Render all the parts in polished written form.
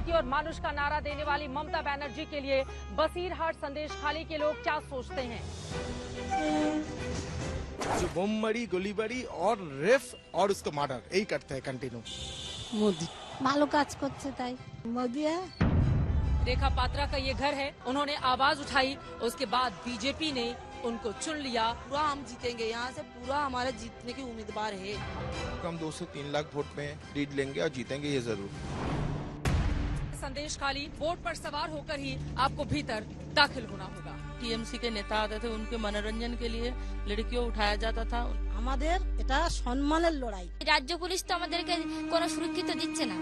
माटी और मानुष का नारा देने वाली ममता बनर्जी के लिए बसीरहाट संदेश खाली के लोग क्या सोचते हैं? जो बोमबाड़ी, गोलीबाड़ी और रेफ और उसको मर्डर यही करते हैं कंटिन्यू। मोदी ভালো কাজ করছে তাই मोदी है। रेखा पात्रा का ये घर है, उन्होंने आवाज उठाई, उसके बाद बीजेपी ने उनको चुन लिया। पूरा हम जीतेंगे, यहाँ से पूरा हमारे जीतने की उम्मीदवार है। हम 2 से 3 लाख वोट में लीड लेंगे और जीतेंगे ये जरूर। संदेश खाली बोट पर सवार होकर ही आपको भीतर दाखिल होना होगा। टीएमसी के नेता आते थे, उनके मनोरंजन के लिए लड़कियों उठाया जाता था। আমাদের এটা সম্মানের লড়াই। রাজ্য পুলিশ তো আমাদেরকে কোনো সুরক্ষিত দিচ্ছে না।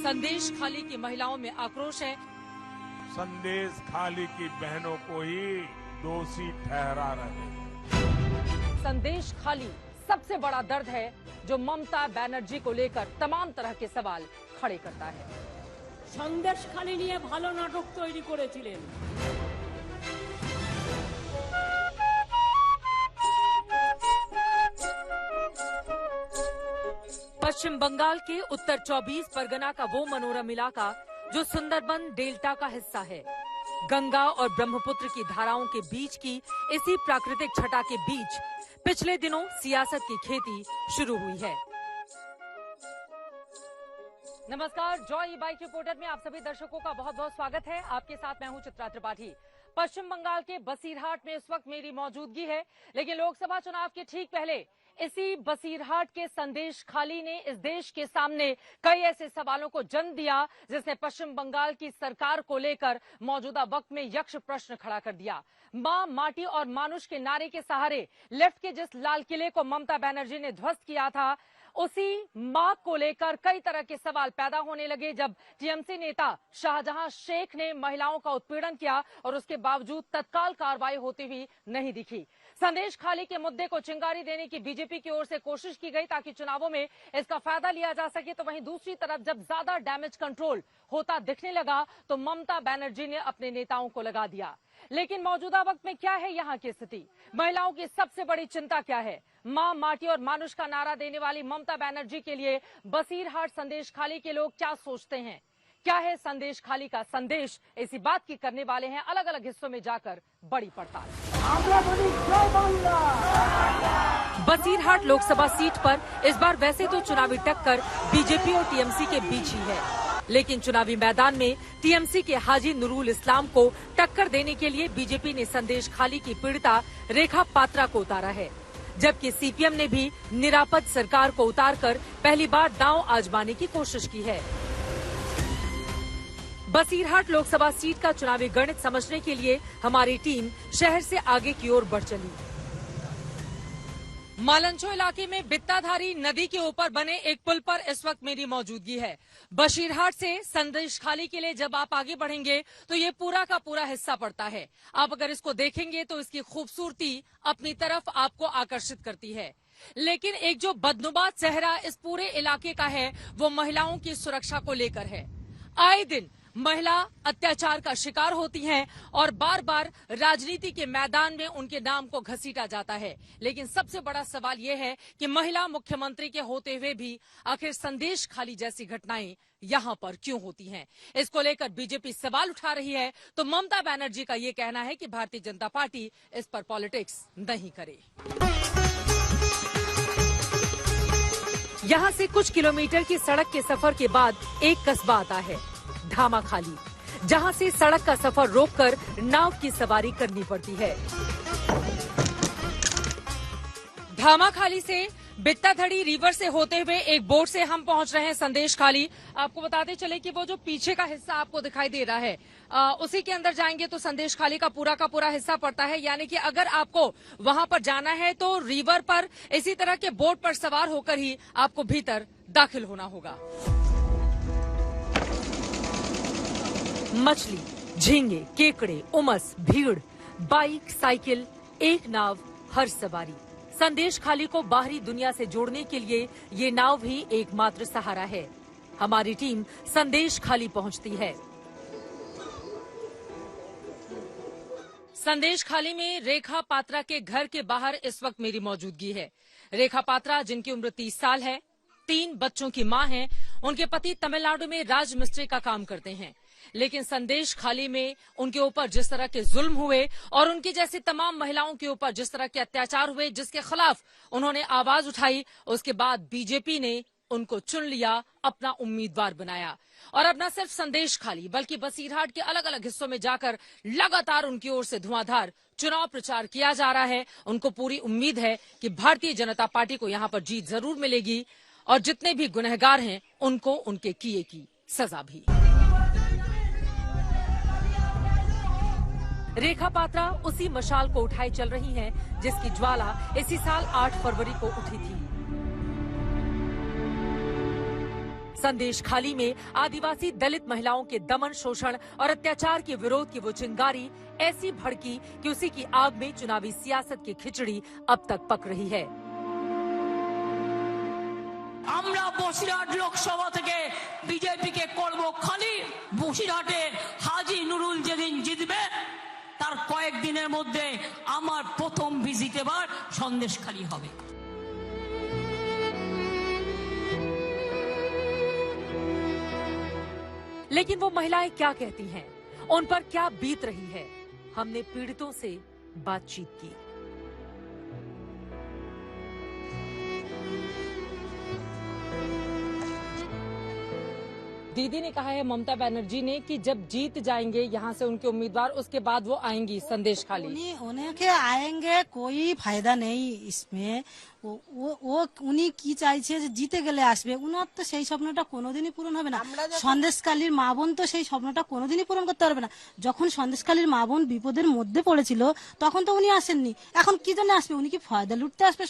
संदेश खाली की महिलाओं में आक्रोश है। संदेश खाली की बहनों को ही दोषी ठहरा रहे। संदेश खाली सबसे बड़ा दर्द है जो ममता बनर्जी को लेकर तमाम तरह के सवाल खड़े करता है। संदेश खाली নিয়ে ভালো নাটক তৈরি করেছিলেন। पश्चिम बंगाल के उत्तर 24 परगना का वो मनोरम इलाका जो सुंदरबन डेल्टा का हिस्सा है। गंगा और ब्रह्मपुत्र की धाराओं के बीच की इसी प्राकृतिक छटा के बीच पिछले दिनों सियासत की खेती शुरू हुई है। नमस्कार, जॉय बाइक रिपोर्टर में आप सभी दर्शकों का बहुत बहुत स्वागत है। आपके साथ मैं हूं चित्रा त्रिपाठी। पश्चिम बंगाल के बसीरहाट में इस वक्त मेरी मौजूदगी है, लेकिन लोकसभा चुनाव के ठीक पहले इसी बसीरहाट के संदेश खाली ने इस देश के सामने कई ऐसे सवालों को जन्म दिया जिसने पश्चिम बंगाल की सरकार को लेकर मौजूदा वक्त में यक्ष प्रश्न खड़ा कर दिया। मां, माटी और मानुष के नारे के सहारे लेफ्ट के जिस लाल किले को ममता बनर्जी ने ध्वस्त किया था, उसी मां को लेकर कई तरह के सवाल पैदा होने लगे जब टीएमसी नेता शाहजहां शेख ने महिलाओं का उत्पीड़न किया और उसके बावजूद तत्काल कार्रवाई होती हुई नहीं दिखी। संदेश खाली के मुद्दे को चिंगारी देने की बीजेपी की ओर से कोशिश की गई ताकि चुनावों में इसका फायदा लिया जा सके, तो वहीं दूसरी तरफ जब ज्यादा डैमेज कंट्रोल होता दिखने लगा तो ममता बनर्जी ने अपने नेताओं को लगा दिया। लेकिन मौजूदा वक्त में क्या है यहाँ की स्थिति? महिलाओं की सबसे बड़ी चिंता क्या है? मां, माटी और मानुष का नारा देने वाली ममता बनर्जी के लिए बसीरहाट संदेश खाली के लोग क्या सोचते हैं? क्या है संदेश खाली का संदेश? इसी बात की करने वाले हैं अलग अलग हिस्सों में जाकर बड़ी पड़ताल। बसीरहाट लोकसभा सीट पर इस बार वैसे तो चुनावी टक्कर बीजेपी और टीएमसी के बीच ही है, लेकिन चुनावी मैदान में टीएमसी के हाजी नुरुल इस्लाम को टक्कर देने के लिए बीजेपी ने संदेश खाली की पीड़िता रेखा पात्रा को उतारा है, जबकि सीपीएम ने भी निरापद सरकार को उतारकर पहली बार दांव आजमाने की कोशिश की है। बसीरहाट लोकसभा सीट का चुनावी गणित समझने के लिए हमारी टीम शहर से आगे की ओर बढ़ चली। मालंचो इलाके में बित्ताधारी नदी के ऊपर बने एक पुल पर इस वक्त मेरी मौजूदगी है। बसीरहाट से संदेश खाली के लिए जब आप आगे बढ़ेंगे तो ये पूरा का पूरा हिस्सा पड़ता है। आप अगर इसको देखेंगे तो इसकी खूबसूरती अपनी तरफ आपको आकर्षित करती है, लेकिन एक जो बदनुमा चेहरा इस पूरे इलाके का है वो महिलाओं की सुरक्षा को लेकर है। आए दिन महिला अत्याचार का शिकार होती हैं और बार बार राजनीति के मैदान में उनके नाम को घसीटा जाता है, लेकिन सबसे बड़ा सवाल ये है कि महिला मुख्यमंत्री के होते हुए भी आखिर संदेश खाली जैसी घटनाएं यहाँ पर क्यों होती हैं? इसको लेकर बीजेपी सवाल उठा रही है तो ममता बनर्जी का ये कहना है कि भारतीय जनता पार्टी इस पर पॉलिटिक्स नहीं करे। यहाँ से कुछ किलोमीटर की सड़क के सफर के बाद एक कस्बा आता है, धामाखाली, जहां से सड़क का सफर रोककर नाव की सवारी करनी पड़ती है। धामाखाली से बित्ताधड़ी रिवर से होते हुए एक बोट से हम पहुंच रहे हैं संदेश खाली। आपको बताते चले कि वो जो पीछे का हिस्सा आपको दिखाई दे रहा है उसी के अंदर जाएंगे तो संदेश खाली का पूरा हिस्सा पड़ता है, यानी कि अगर आपको वहां पर जाना है तो रिवर पर इसी तरह के बोट पर सवार होकर ही आपको भीतर दाखिल होना होगा। मछली, झींगे, केकड़े, उमस, भीड़, बाइक, साइकिल, एक नाव, हर सवारी। संदेश खाली को बाहरी दुनिया से जोड़ने के लिए ये नाव भी एकमात्र सहारा है। हमारी टीम संदेश खाली पहुंचती है। संदेश खाली में रेखा पात्रा के घर के बाहर इस वक्त मेरी मौजूदगी है। रेखा पात्रा, जिनकी उम्र 30 साल है, 3 बच्चों की मां है, उनके पति तमिलनाडु में राजमिस्त्री का काम करते हैं, लेकिन संदेश खाली में उनके ऊपर जिस तरह के जुल्म हुए और उनकी जैसी तमाम महिलाओं के ऊपर जिस तरह के अत्याचार हुए, जिसके खिलाफ उन्होंने आवाज उठाई, उसके बाद बीजेपी ने उनको चुन लिया, अपना उम्मीदवार बनाया। और अब न सिर्फ संदेश खाली बल्कि बसीरहाट के अलग अलग हिस्सों में जाकर लगातार उनकी ओर से धुआंधार चुनाव प्रचार किया जा रहा है। उनको पूरी उम्मीद है कि भारतीय जनता पार्टी को यहां पर जीत जरूर मिलेगी और जितने भी गुनहगार हैं उनको उनके किए की सजा भी। रेखा पात्रा उसी मशाल को उठाए चल रही हैं जिसकी ज्वाला इसी साल 8 फरवरी को उठी थी। संदेश खाली में आदिवासी दलित महिलाओं के दमन, शोषण और अत्याचार के विरोध की वो चिंगारी ऐसी भड़की कि उसी की आग में चुनावी सियासत की खिचड़ी अब तक पक रही है। আমরা বসিরহাট লোকসভা থেকে বিজেপিকে করব খালি। বসিরহাটের হাজী নুরুল যেদিন জিতবে তার কয়েকদিনের মধ্যে আমার প্রথম ভিজিট এবার সন্দেশখালী হবে। लेकिन वो महिलाएं क्या कहती हैं, उन पर क्या बीत रही है, हमने पीड़ितों से बातचीत की। दीदी ने कहा है ममता बनर्जी ने कि जब जीत जाएंगे यहाँ से उनके उम्मीदवार, उसके बाद वो आएंगी संदेश खाली। उन्हें के आएंगे कोई फायदा नहीं इसमें। ও উনি কি চাইছে যে জিতে গেলে আসবে, উনার তো সেই স্বপ্নটা কোনোদিনই পূরণ হবে না। সন্দেশখালীর মা বোন তো সেই স্বপ্নটা কোনোদিনই পূরণ করতে পারবে না। যখন সন্দেশখালীর মা বোন বিপদের মধ্যে পড়েছিল তখন তো উনি আসেননি, এখন কি জন্য আসবে? উনি কি ফায়দা লুটতে আসবে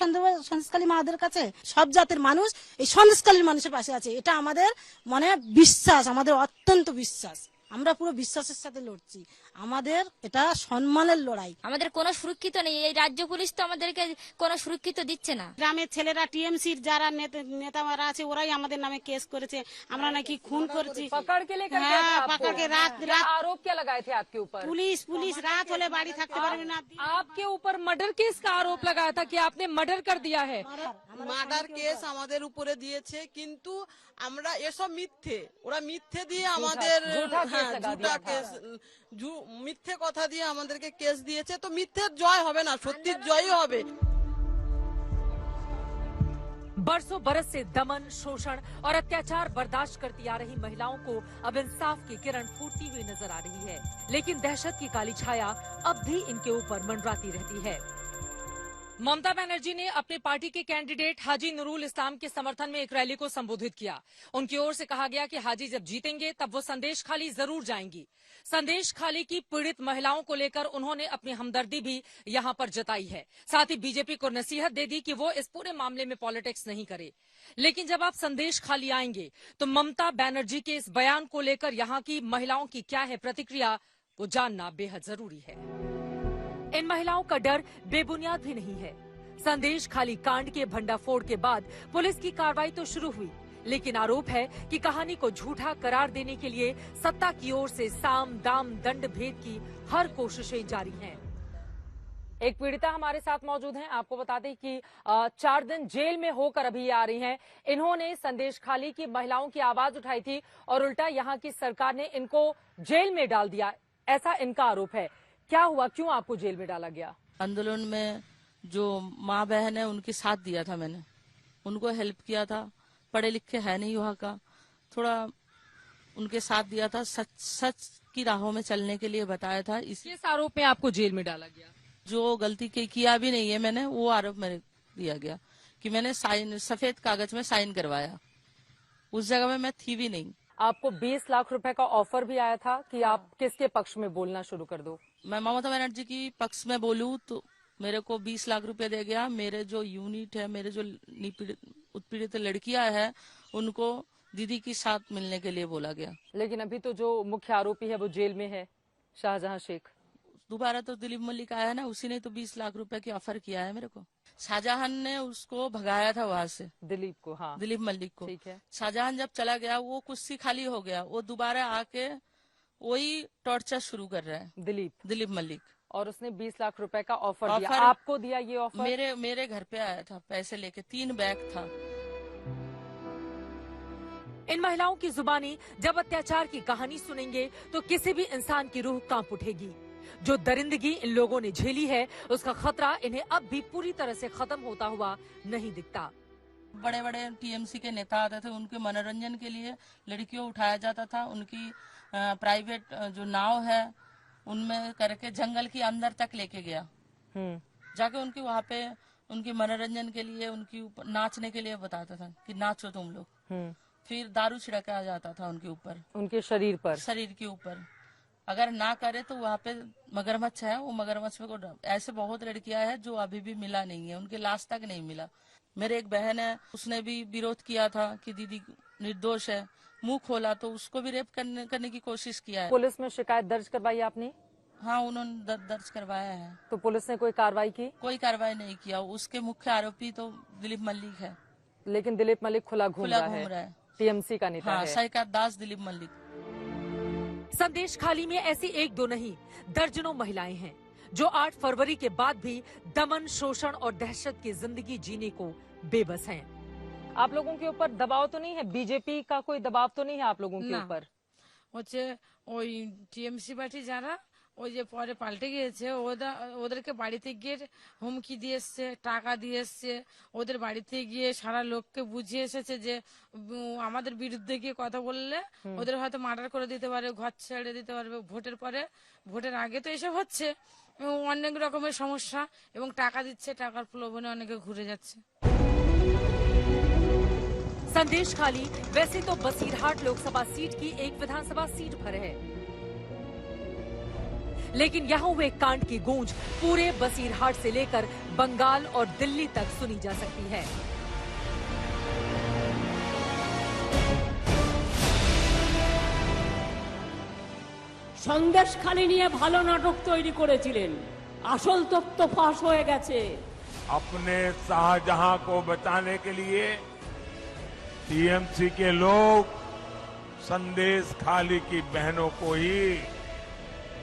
সন্দেশখালী মাদের কাছে? সব জাতের মানুষ এই সন্দেশখালীর মানুষের পাশে আছে, এটা আমাদের মনে বিশ্বাস, আমাদের অত্যন্ত বিশ্বাস। আমরা পুরো বিশ্বাসের সাথে লড়ছি, আমাদের এটা সম্মানের লড়াই। আমাদের কোনো সুরক্ষিত নেই, এই রাজ্য পুলিশ তো আমাদেরকে কোনো সুরক্ষিত দিচ্ছে না। গ্রামের ছেলেরা টিএমসির যারা নেতারা আছে ওরাই আমাদের নামে কেস করেছে, আমরা নাকি খুন করেছি। पकड़ के लेकर गए थे হ্যাঁ, आपको? পাকাকে রাত क्या आरोप क्या लगाए थे आपके ऊपर? পুলিশ রাত হলে বাড়ি থাকতে পারবে না। आपके ऊपर मर्डर केस का आरोप लगाया था कि आपने मर्डर कर दिया है। মার্ডার কেস আমাদের উপরে দিয়েছে, কিন্তু আমরা এসব মিথ্যে, ওরা মিথ্যে দিয়ে আমাদের झूठा केस হ্যাঁ, लगा ঝুটা दिया था। কেস, মিথ্যে কথা দিয়ে আমাদেরকে কেস দিয়েছে। তো মিথ্যের জয় হবে না, সত্যির জয়ই হবে। बरसों बरस से दमन, शोषण और अत्याचार बर्दाश्त करती आ रही महिलाओं को अब इंसाफ की किरण फूटती हुई नजर आ रही है, लेकिन दहशत की काली छाया अब भी इनके ऊपर मंडराती रहती है। ममता बनर्जी ने अपनी पार्टी के कैंडिडेट हाजी नुरुल इस्लाम के समर्थन में एक रैली को संबोधित किया। उनकी ओर से कहा गया कि हाजी जब जीतेंगे तब वो संदेश खाली जरूर जाएंगी। संदेश खाली की पीड़ित महिलाओं को लेकर उन्होंने अपनी हमदर्दी भी यहां पर जताई है। साथ ही बीजेपी को नसीहत दे दी कि वो इस पूरे मामले में पॉलिटिक्स नहीं करे। लेकिन जब आप संदेश खाली आएंगे तो ममता बनर्जी के इस बयान को लेकर यहां की महिलाओं की क्या है प्रतिक्रिया, वो जानना बेहद जरूरी है। इन महिलाओं का डर बेबुनियाद भी नहीं है। संदेश खाली कांड के भंडाफोड़ के बाद पुलिस की कार्रवाई तो शुरू हुई, लेकिन आरोप है कि कहानी को झूठा करार देने के लिए सत्ता की ओर से साम दाम दंड भेद की हर कोशिशें जारी हैं। एक पीड़िता हमारे साथ मौजूद हैं। आपको बता दें कि 4 दिन जेल में होकर अभी आ रही हैं। इन्होंने संदेश खाली की महिलाओं की आवाज उठाई थी और उल्टा यहाँ की सरकार ने इनको जेल में डाल दिया, ऐसा इनका आरोप है। क्या हुआ, क्यों आपको जेल में डाला गया? आंदोलन में जो माँ बहन है उनके साथ दिया था, मैंने उनको हेल्प किया था। पढ़े लिखे है नहीं वहाँ का, थोड़ा उनके साथ दिया था, सच की राहों में चलने के लिए बताया था। किस आरोप में आपको जेल में डाला गया? जो गलती किया भी नहीं है मैंने, वो आरोप मेरे दिया गया कि मैंने सफेद कागज में साइन करवाया, उस जगह में मैं थी भी नहीं। आपको 20 लाख रुपए का ऑफर भी आया था कि आप किसके पक्ष में बोलना शुरू कर दो? मैं ममता बनर्जी की पक्ष में बोलूं तो मेरे को 20 लाख रुपए दे गया। मेरे जो यूनिट है, मेरे जो उत्पीड़ित लड़कियां हैं, उनको दीदी के साथ मिलने के लिए बोला गया। लेकिन अभी तो जो मुख्य आरोपी है वो जेल में है, शाहजहां शेख। दोबारा तो दिलीप मलिक आया है ना, उसी ने तो 20 लाख रुपए की ऑफर किया है मेरे को। शाहजहां ने उसको भगाया था वहां से, दिलीप को। हाँ, दिलीप मलिक को। ठीक है। शाहजहां जब चला गया, वो कुर्सी खाली हो गया, वो दोबारा आके वही टॉर्चर शुरू कर रहा है दिलीप मलिक। और उसने 20 लाख रुपए का ऑफर दिया। आपको दिया ये ऑफर? मेरे घर पे आया था पैसे लेके, 3 बैग था। इन महिलाओं की जुबानी जब अत्याचार की कहानी सुनेंगे तो किसी भी इंसान की रूह कांप उठेगी। जो दरिंदगी इन लोगों ने झेली है उसका खतरा इन्हें अब भी पूरी तरह से खत्म होता हुआ नहीं दिखता। बड़े बड़े टीएमसी के नेता आते थे, उनके मनोरंजन के लिए लड़कियों उठाया जाता था। उनकी प्राइवेट जो नाव है उनमें करके जंगल के अंदर तक लेके गया, जाके उनकी वहाँ पे उनकी मनोरंजन के लिए उनकी ऊपर नाचने के लिए बताता था कि नाचो तुम लोग। फिर दारू छिड़का जाता था उनके ऊपर, उनके शरीर के ऊपर। अगर ना करे तो वहाँ पे मगरमच्छ है, वो मगरमच्छ को ऐसे बहुत लड़कियां हैं जो अभी भी मिला नहीं है, उनके लाश तक नहीं मिला। मेरे एक बहन है, उसने भी विरोध किया था कि दीदी निर्दोष है, मुंह खोला तो उसको भी रेप करने की कोशिश किया है। पुलिस में शिकायत दर्ज करवाई आपने? हाँ, उन्होंने दर्ज करवाया है। तो पुलिस ने कोई कार्रवाई की? कोई कार्रवाई नहीं किया। उसके मुख्य आरोपी तो दिलीप मलिक है। लेकिन दिलीप मलिक खुला घूम रहा है, टीएमसी का नेता है। साइकात दास दिलीप मलिक। संदेश खाली में ऐसी एक दो नहीं दर्जनों महिलाएं हैं जो 8 फरवरी के बाद भी दमन, शोषण और दहशत की जिंदगी जीने को बेबस हैं। आप लोगों के ऊपर दबाव तो नहीं है? बीजेपी का कोई दबाव तो नहीं है आप लोगों के ऊपर? হচ্ছে ওই টিএমসি পার্টি যারা ওই যে পরে পাল্টে গিয়েছে ওদেরকে বাড়িতে গিয়ে হুমকি দিয়ে এসছে, টাকা দিয়ে এসছে, ওদের বাড়িতে গিয়ে সারা লোককে বুঝিয়ে এসেছে যে আমাদের বিরুদ্ধে গিয়ে কথা বললে ওদের হয়তো মার্ডার করে দিতে পারে, ঘর ছেড়ে দিতে পারবে। ভোটের পরে, ভোটের আগে তো এসব হচ্ছে, অনেক রকমের সমস্যা, এবং টাকা দিচ্ছে, টাকার প্রলোভনে অনেকে ঘুরে যাচ্ছে। संदेश खाली वैसे तो बसीरहाट लोकसभा सीट की एक विधानसभा सीट भर है, लेकिन यहाँ हुए कांड की गूंज पूरे बसीरहाट से लेकर बंगाल और दिल्ली तक सुनी जा सकती है। সন্দেশখালি নিয়ে ভালো নাটক তৈরি করেছিলেন, আসল তথ্য ফাঁস হয়ে গেছে। अपने शाहजहां को बचाने के लिए टीएमसी के लोग संदेश खाली की बहनों को ही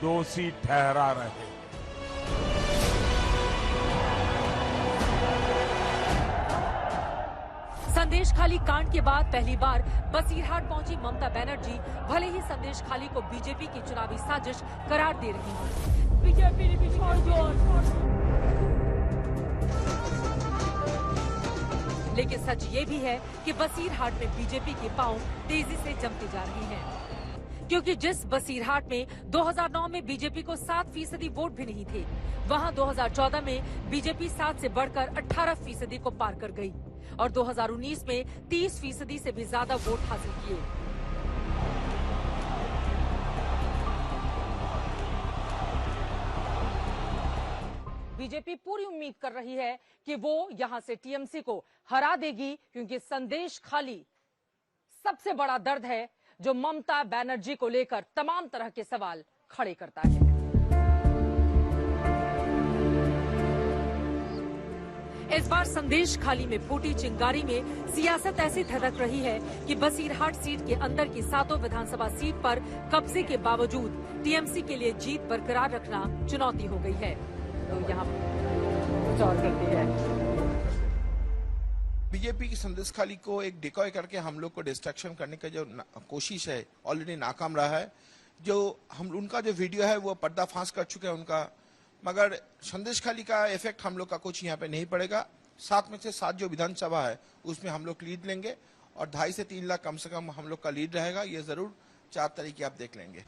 दोषी ठहरा रहे। संदेश खाली कांड के बाद पहली बार बसीरहाट पहुंची ममता बनर्जी भले ही संदेश खाली को बीजेपी की चुनावी साजिश करार दे रही हैं। बीजेपी विसर्जन। लेकिन सच ये भी है कि बसीरहाट में बीजेपी के पांव तेजी से जमते जा रहे हैं, क्योंकि जिस बसीरहाट में 2009 में बीजेपी को 7% वोट भी नहीं थे, वहां 2014 में बीजेपी 7 से बढ़कर 18% को पार कर गई और 2019 में 30% से भी ज्यादा वोट हासिल किए। बीजेपी पूरी उम्मीद कर रही है कि वो यहां से टीएमसी को हरा देगी, क्योंकि संदेश खाली सबसे बड़ा दर्द है जो ममता बनर्जी को लेकर तमाम तरह के सवाल खड़े करता है। इस बार संदेश खाली में फूटी चिंगारी में सियासत ऐसी धधक रही है कि बसीरहाट सीट के अंदर की 7 विधानसभा सीट पर कब्जे के बावजूद टीएमसी के लिए जीत बरकरार रखना चुनौती हो गई है। तो यहाँ कुछ और करती है बीजेपी की संदेश खाली को एक डिकॉय करके हम लोग को डिस्ट्रैक्शन करने का जो कोशिश है ऑलरेडी नाकाम रहा है। जो हम उनका जो वीडियो है वो पर्दाफाश कर चुके हैं उनका, मगर संदेश खाली का इफेक्ट हम लोग का कुछ यहाँ पे नहीं पड़ेगा। 7 में से 7 जो विधानसभा है उसमें हम लोग लीड लेंगे और 2.5 से 3 लाख कम से कम हम लोग का लीड रहेगा। ये जरूर 4 तारीख आप देख लेंगे।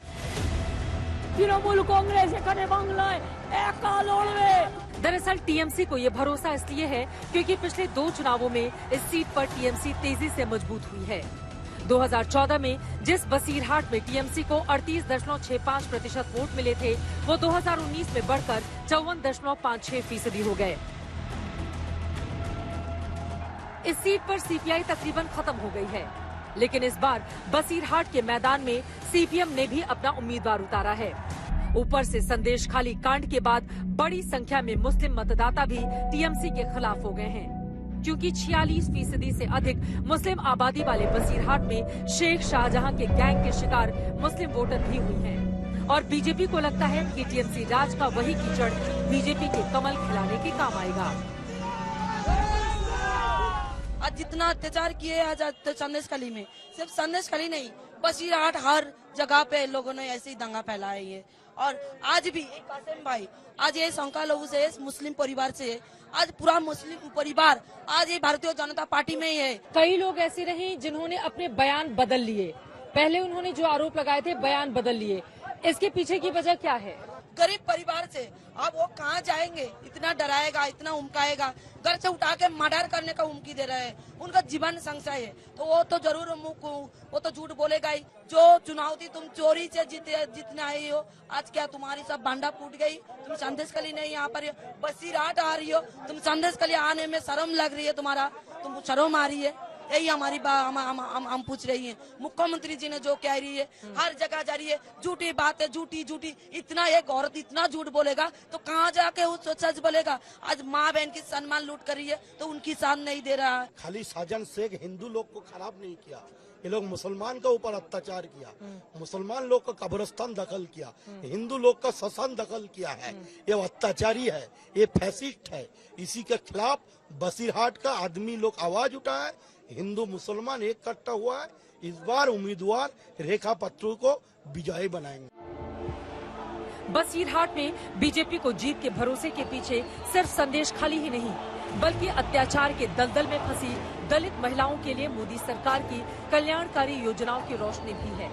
तृणमूल कांग्रेस এখানে বাংলায় একা লড়বে। दरअसल टीएमसी को ये भरोसा इसलिए है क्योंकि पिछले 2 चुनावों में इस सीट पर टीएमसी तेजी से मजबूत हुई है। 2014 में जिस बसीरहाट में टीएमसी को 38.65% वोट मिले थे, वो 2019 में बढ़कर 54.56% हो गए। इस सीट पर सीपीआई तकरीबन खत्म हो गई है, लेकिन इस बार बसीरहाट के मैदान में सीपीएम ने भी अपना उम्मीदवार उतारा है। ऊपर से संदेश खाली कांड के बाद बड़ी संख्या में मुस्लिम मतदाता भी टीएमसी के खिलाफ हो गए हैं, क्योंकि 46% से अधिक मुस्लिम आबादी वाले बसीरहाट में शेख शाहजहां के गैंग के शिकार मुस्लिम वोटर भी हुई हैं। और बीजेपी को लगता है कि टीएमसी राज का वही कीचड़ बीजेपी के कमल खिलाने के काम आएगा। आज जितना अत्याचार किए आज संदेशखाली में, सिर्फ संदेशखाली नहीं, बसीरहाट हर जगह पे लोगों ने ऐसे ही दंगा फैलाया है। और आज भी कासिम भाई, आज ये शंका लोगों से, मुस्लिम परिवार से, आज पूरा मुस्लिम परिवार आज ये भारतीय जनता पार्टी में ही है। कई लोग ऐसे रहे जिन्होंने अपने बयान बदल लिए। पहले उन्होंने जो आरोप लगाए थे बयान बदल लिए, इसके पीछे की वजह क्या है? गरीब परिवार से अब वो कहाँ जाएंगे? इतना डराएगा, इतना उमकाएगा, घर से उठा के मर्डर करने का हुमकी दे रहे हैं। उनका जीवन संशय है तो वो तो जरूर वो तो झूठ बोलेगा ही। जो चुनाव थी तुम चोरी से जीतने आई हो, आज क्या तुम्हारी सब भांडा फूट गई? तुम संदेशखाली नहीं यहाँ पर बसीरहाट आ रही हो, तुम संदेशखाली आने में शर्म लग रही है, तुम्हारा तुम शर्म आ रही है? यही हमारी हम पूछ रही हैं। मुख्यमंत्री जी ने जो कह रही है, हर जगह जा रही है, झूठी बात है, झूठी। इतना एक औरत इतना झूठ बोलेगा तो कहाँ जाके उस सच बोलेगा? आज माँ बहन की सम्मान लूट कर रही है तो उनकी साथ नहीं दे रहा है। खाली साजन शेख हिंदू लोग को खराब नहीं किया, ये लोग मुसलमान के ऊपर अत्याचार किया, मुसलमान लोग का कब्रिस्तान दखल किया, हिंदू लोग का श्मशान दखल किया है। ये अत्याचारी है, ये फैसिस्ट है। इसी के खिलाफ बसीरहाट का आदमी लोग आवाज उठाया, हिंदू मुसलमान एक इकट्ठा हुआ है। इस बार उम्मीदवार रेखा पत्रू को विजयी बनाएंगे। बसीरहाट में बीजेपी को जीत के भरोसे के पीछे सिर्फ संदेशखाली ही नहीं, बल्कि अत्याचार के दलदल में फंसी दलित महिलाओं के लिए मोदी सरकार की कल्याणकारी योजनाओं की रोशनी भी है।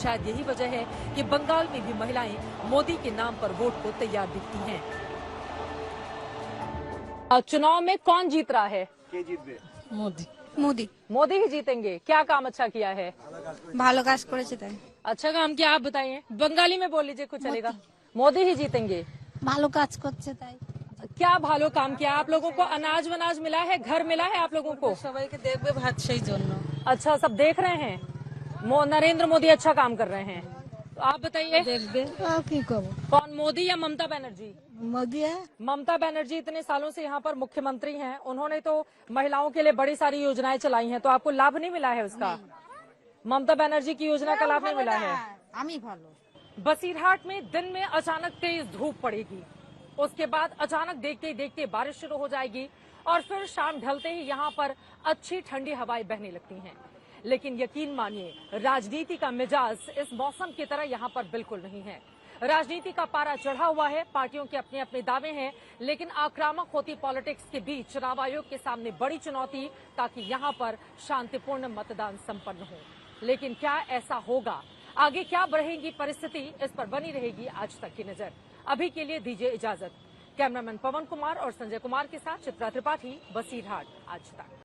शायद यही वजह है कि बंगाल में भी महिलाएं मोदी के नाम पर वोट को तैयार दिखती हैं। चुनाव में कौन जीत रहा है? मोदी ही जीतेंगे। क्या काम अच्छा किया है? ভালো কাজ করেছে তাই। अच्छा काम किया, आप बताइए। बंगाली में बोल लीजिए, कुछ चलेगा। मोदी ही जीतेंगे। ভালো কাজ করছে তাই। क्या भालो काम किया? आप लोगों को अनाज वनाज मिला है, घर मिला है आप लोगों को? সবাইকে দেখবে ভাত সেই জন্য। अच्छा, सब देख रहे हैं। नरेंद्र मोदी अच्छा काम कर रहे हैं, तो आप बताइए कौन, मोदी या ममता बनर्जी? मोदी है। ममता बनर्जी इतने सालों से यहाँ पर मुख्यमंत्री हैं, उन्होंने तो महिलाओं के लिए बड़ी सारी योजनाएं चलाई हैं, तो आपको लाभ नहीं मिला है उसका? ममता बनर्जी की योजना का लाभ नहीं मिला है? बसीरहाट में दिन में अचानक तेज धूप पड़ेगी, उसके बाद अचानक देखते देखते बारिश शुरू हो जाएगी और फिर शाम ढलते ही यहाँ पर अच्छी ठंडी हवाएं बहने लगती हैं। लेकिन यकीन मानिए, राजनीति का मिजाज इस मौसम की तरह यहाँ पर बिल्कुल नहीं है। राजनीति का पारा चढ़ा हुआ है, पार्टियों के अपने अपने दावे हैं, लेकिन आक्रामक होती पॉलिटिक्स के बीच चुनाव आयोग के सामने बड़ी चुनौती, ताकि यहाँ पर शांतिपूर्ण मतदान संपन्न हो। लेकिन क्या ऐसा होगा? आगे क्या बढ़ेगी परिस्थिति, इस पर बनी रहेगी आज तक की नजर। अभी के लिए दीजिए इजाजत। कैमरामैन पवन कुमार और संजय कुमार के साथ चित्रा त्रिपाठी, बसीरहाट आज तक।